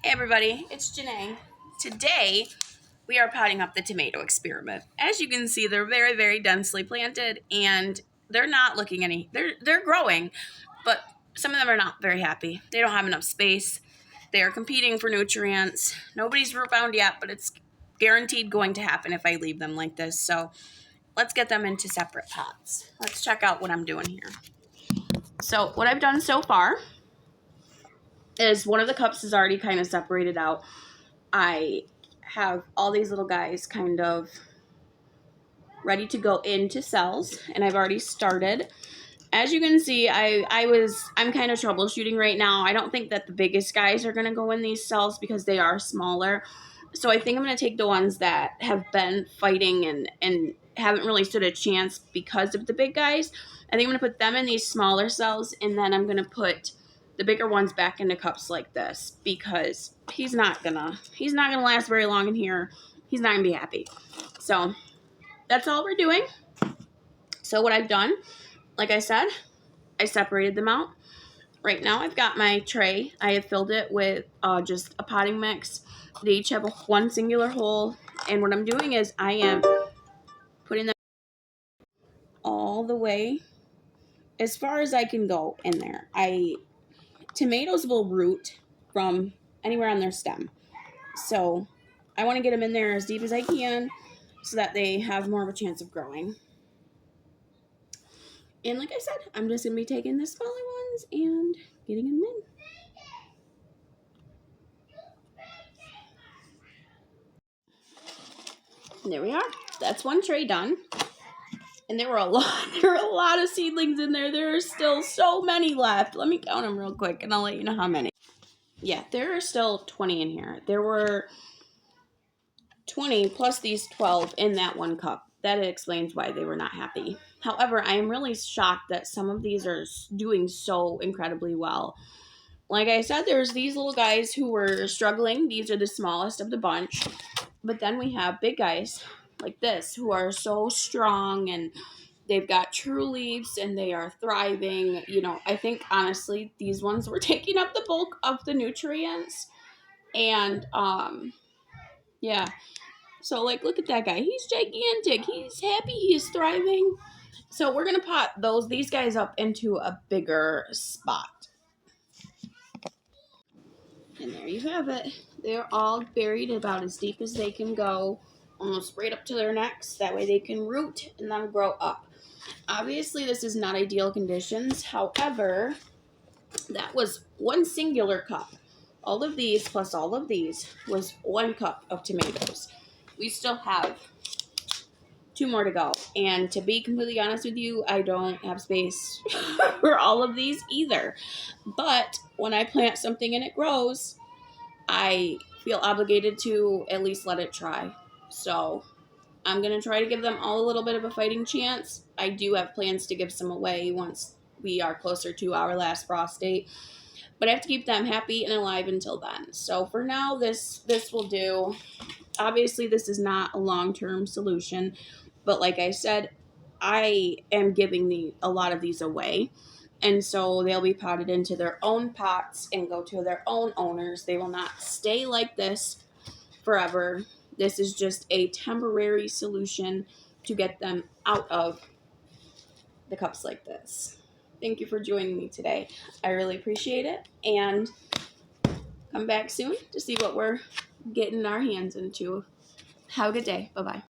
Hey everybody, it's Janae. Today we are potting up the tomato experiment. As you can see, they're very, very densely planted and they're not looking they're growing, but some of them are not very happy. They don't have enough space. They are competing for nutrients. Nobody's root bound yet, but it's guaranteed going to happen if I leave them like this. So let's get them into separate pots. Let's check out what I'm doing here. So what I've done so far is one of the cups is already kind of separated out. I have all these little guys kind of ready to go into cells, and I've already started. As you can see, I'm kind of troubleshooting right now. I don't think that the biggest guys are going to go in these cells because they are smaller. So I think I'm going to take the ones that have been fighting and haven't really stood a chance because of the big guys. I think I'm going to put them in these smaller cells, and then I'm going to put the bigger ones back into cups like this because he's not gonna last very long in here. He's not gonna be happy. So that's all we're doing. So what I've done, like I said, I separated them out. Right now I've got my tray. I have filled it with just a potting mix. They each have one singular hole. And what I'm doing is I am putting them all the way as far as I can go in there. Tomatoes will root from anywhere on their stem. So I want to get them in there as deep as I can so that they have more of a chance of growing. And like I said, I'm just going to be taking the smaller ones and getting them in. And there we are. That's one tray done. And there were a lot of seedlings in there. There are still so many left. Let me count them real quick and I'll let you know how many. Yeah, there are still 20 in here. There were 20 plus these 12 in that one cup. That explains why they were not happy. However, I am really shocked that some of these are doing so incredibly well. Like I said, there's these little guys who were struggling. These are the smallest of the bunch. But then we have big guys like this who are so strong and they've got true leaves and they are thriving. You know, I think honestly these ones were taking up the bulk of the nutrients. And yeah. So like look at that guy. He's gigantic. He's happy. He's thriving. So we're going to pot these guys up into a bigger spot. And there you have it. They're all buried about as deep as they can go, almost right up to their necks. That way they can root and then grow up. Obviously, this is not ideal conditions. However, that was one singular cup. All of these plus all of these was 1 cup of tomatoes. We still have 2 more to go. And to be completely honest with you, I don't have space for all of these either. But when I plant something and it grows, I feel obligated to at least let it try. So I'm going to try to give them all a little bit of a fighting chance. I do have plans to give some away once we are closer to our last frost date. But I have to keep them happy and alive until then. So for now, this will do. Obviously, this is not a long-term solution. But like I said, I am giving a lot of these away. And so they'll be potted into their own pots and go to their own owners. They will not stay like this forever. This is just a temporary solution to get them out of the cups like this. Thank you for joining me today. I really appreciate it. And come back soon to see what we're getting our hands into. Have a good day. Bye-bye.